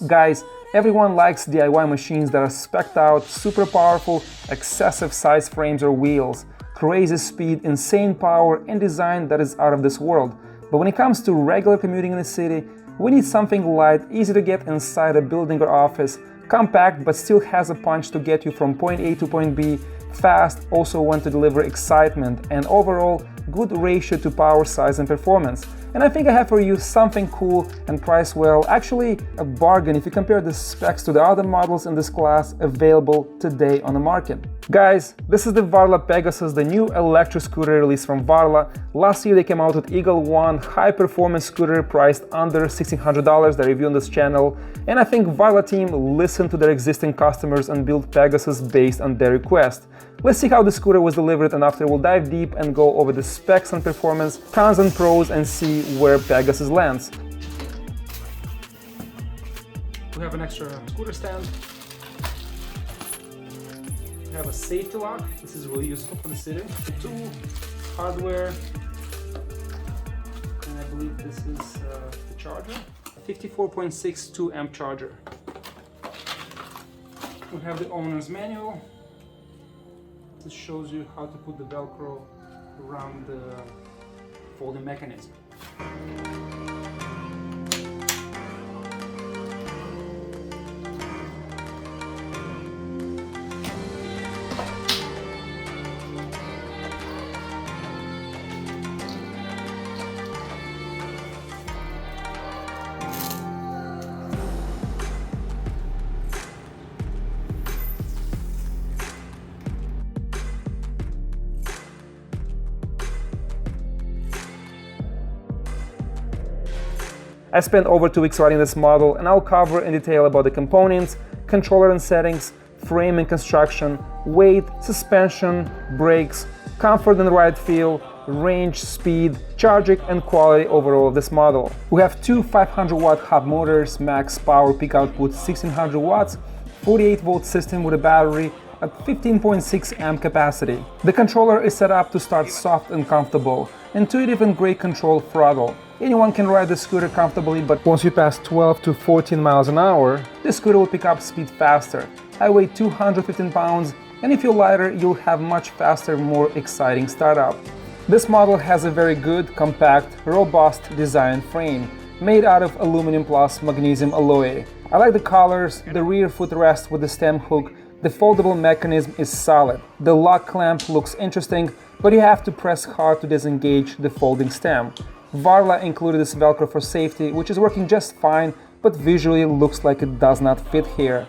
Guys, everyone likes DIY machines that are spec'd out, super powerful, excessive size frames or wheels, crazy speed, insane power, and design that is out of this world. But when it comes to regular commuting in the city, we need something light, easy to get inside a building or office, compact but still has a punch to get you from point A to point B, fast, also want to deliver excitement, and overall good ratio to power, size, and performance. And I think I have for you something cool and priced well, actually a bargain if you compare the specs to the other models in this class available today on the market. Guys, this is the Varla Pegasus, the new electric scooter released from Varla. Last year they came out with Eagle One, high-performance scooter priced under $1,600 that I review on this channel. And I think Varla team listened to their existing customers and built Pegasus based on their request. Let's see how the scooter was delivered, and after we'll dive deep and go over the specs and performance, cons and pros, and see where Pegasus lands. We have an extra scooter stand. We have a safety lock. This is really useful for the city. The tool, hardware, and I believe this is the charger. 54.62 amp charger. We have the owner's manual. This shows you how to put the Velcro around the folding mechanism. I spent over 2 weeks riding this model, and I'll cover in detail about the components, controller and settings, frame and construction, weight, suspension, brakes, comfort and ride feel, range, speed, charging, and quality overall of this model. We have two 500-watt hub motors, max power peak output 1600 watts, 48-volt system with a battery at 15.6 amp capacity. The controller is set up to start soft and comfortable, intuitive and great control throttle. Anyone can ride the scooter comfortably, but once you pass 12 to 14 miles an hour, the scooter will pick up speed faster. I weigh 215 pounds, and if you're lighter, you'll have much faster, more exciting startup. This model has a very good, compact, robust design frame, made out of aluminum plus magnesium alloy. I like the colors, the rear footrest with the stem hook, the foldable mechanism is solid. The lock clamp looks interesting, but you have to press hard to disengage the folding stem. Varla included this Velcro for safety, which is working just fine, but visually looks like it does not fit here.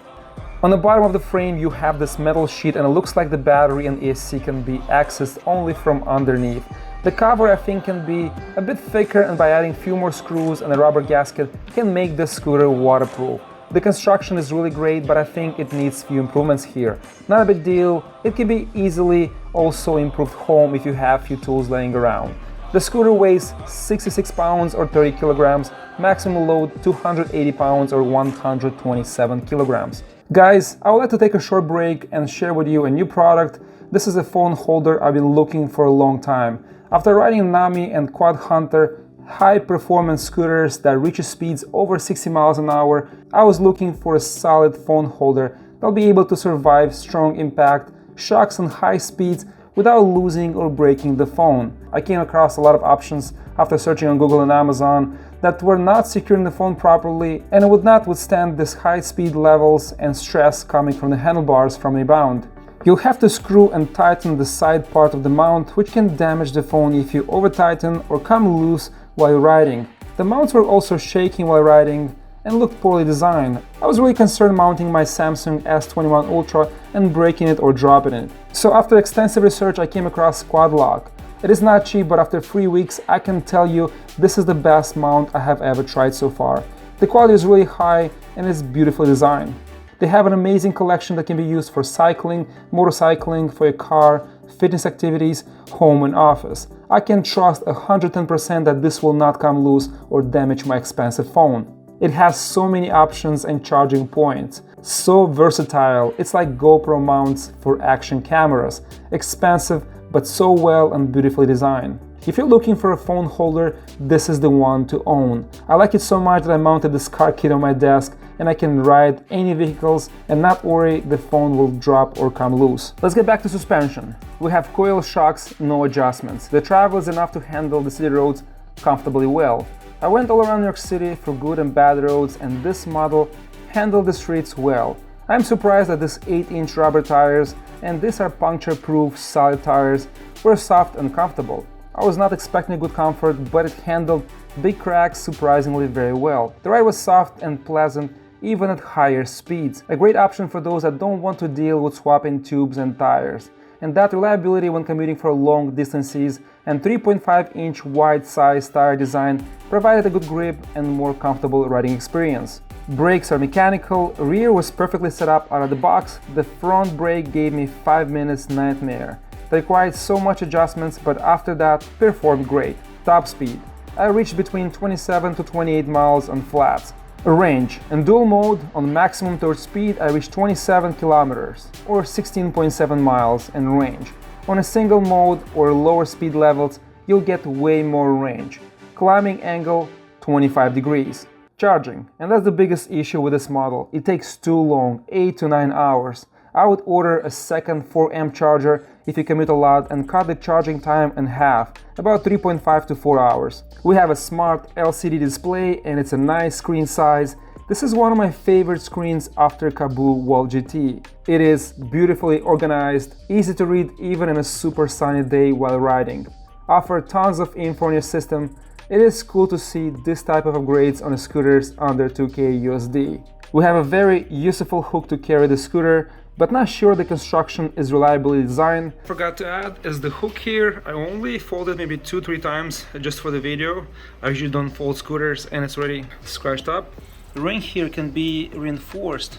On the bottom of the frame you have this metal sheet, and it looks like the battery and AC can be accessed only from underneath. The cover I think can be a bit thicker, and by adding few more screws and a rubber gasket can make the scooter waterproof. The construction is really great, but I think it needs few improvements here. Not a big deal, it can be easily also improved home if you have few tools laying around. The scooter weighs 66 pounds or 30 kilograms, maximum load 280 pounds or 127 kilograms. Guys, I would like to take a short break and share with you a new product. This is a phone holder I've been looking for a long time. After riding Nami and Quad Hunter, high-performance scooters that reach speeds over 60 miles an hour, I was looking for a solid phone holder that'll be able to survive strong impact, shocks and high speeds without losing or breaking the phone. I came across a lot of options after searching on Google and Amazon that were not securing the phone properly and would not withstand this high speed levels and stress coming from the handlebars from rebound. You'll have to screw and tighten the side part of the mount, which can damage the phone if you over tighten or come loose while riding. The mounts were also shaking while riding and looked poorly designed. I was really concerned mounting my Samsung S21 Ultra and breaking it or dropping it. So after extensive research I came across Quad Lock. It is not cheap, but after 3 weeks I can tell you this is the best mount I have ever tried so far. The quality is really high and is beautifully designed. They have an amazing collection that can be used for cycling, motorcycling, for your car, fitness activities, home and office. I can trust 110% that this will not come loose or damage my expensive phone. It has so many options and charging points. So versatile, it's like GoPro mounts for action cameras. Expensive, but so well and beautifully designed. If you're looking for a phone holder, this is the one to own. I like it so much that I mounted this car kit on my desk and I can ride any vehicles and not worry the phone will drop or come loose. Let's get back to suspension. We have coil shocks, no adjustments. The travel is enough to handle the city roads comfortably well. I went all around New York City for good and bad roads, and this model handled the streets well. I'm surprised that these 8-inch rubber tires, and these are puncture-proof solid tires, were soft and comfortable. I was not expecting good comfort, but it handled big cracks surprisingly very well. The ride was soft and pleasant even at higher speeds. A great option for those that don't want to deal with swapping tubes and tires. And that reliability when commuting for long distances and 3.5-inch wide size tire design provided a good grip and more comfortable riding experience. Brakes are mechanical, rear was perfectly set up out of the box, the front brake gave me 5 minutes nightmare. They required so much adjustments, but after that performed great. Top speed. I reached between 27 to 28 miles on flats. Range. In dual mode, on maximum torque speed, I reached 27 kilometers or 16.7 miles in range. On a single mode or lower speed levels, you'll get way more range. Climbing angle, 25 degrees. Charging. And that's the biggest issue with this model. It takes too long, 8 to 9 hours. I would order a second 4-amp charger if you commute a lot and cut the charging time in half, about 3.5 to 4 hours. We have a smart LCD display and it's a nice screen size. This is one of my favorite screens after Caboo Wall GT. It is beautifully organized, easy to read even in a super sunny day while riding. Offer tons of info on your system. It is cool to see this type of upgrades on scooters under 2K USD. We have a very useful hook to carry the scooter, but not sure the construction is reliably designed. Forgot to add is the hook here. I only folded maybe 2-3 times just for the video. I usually don't fold scooters and it's already scratched up. The ring here can be reinforced.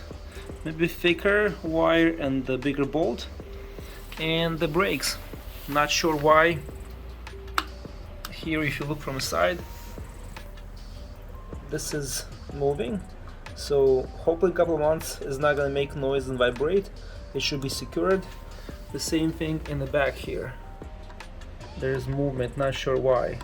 Maybe thicker wire and the bigger bolt. And the brakes. Not sure why. Here if you look from the side, this is moving. So hopefully a couple of months is not going to make noise and vibrate. It should be secured. The same thing in the back here. There's movement, not sure why.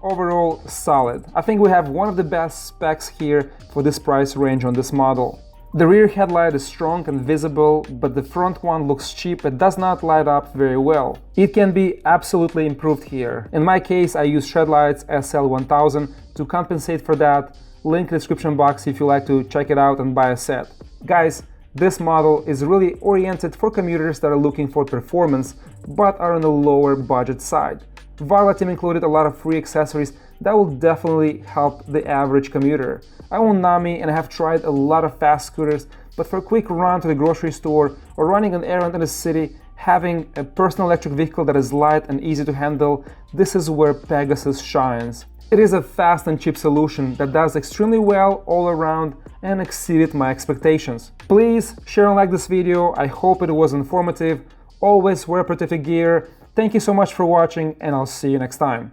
Overall, solid. I think we have one of the best specs here for this price range on this model. The rear headlight is strong and visible, but the front one looks cheap and does not light up very well. It can be absolutely improved here. In my case, I use Shedlight's SL1000 to compensate for that. Link in the description box if you like to check it out and buy a set. Guys, this model is really oriented for commuters that are looking for performance but are on the lower budget side. Varla team included a lot of free accessories that will definitely help the average commuter. I own Nami and I have tried a lot of fast scooters, but for a quick run to the grocery store or running an errand in the city, having a personal electric vehicle that is light and easy to handle, this is where Pegasus shines. It is a fast and cheap solution that does extremely well all around and exceeded my expectations. Please share and like this video, I hope it was informative. Always wear protective gear. Thank you so much for watching and I'll see you next time.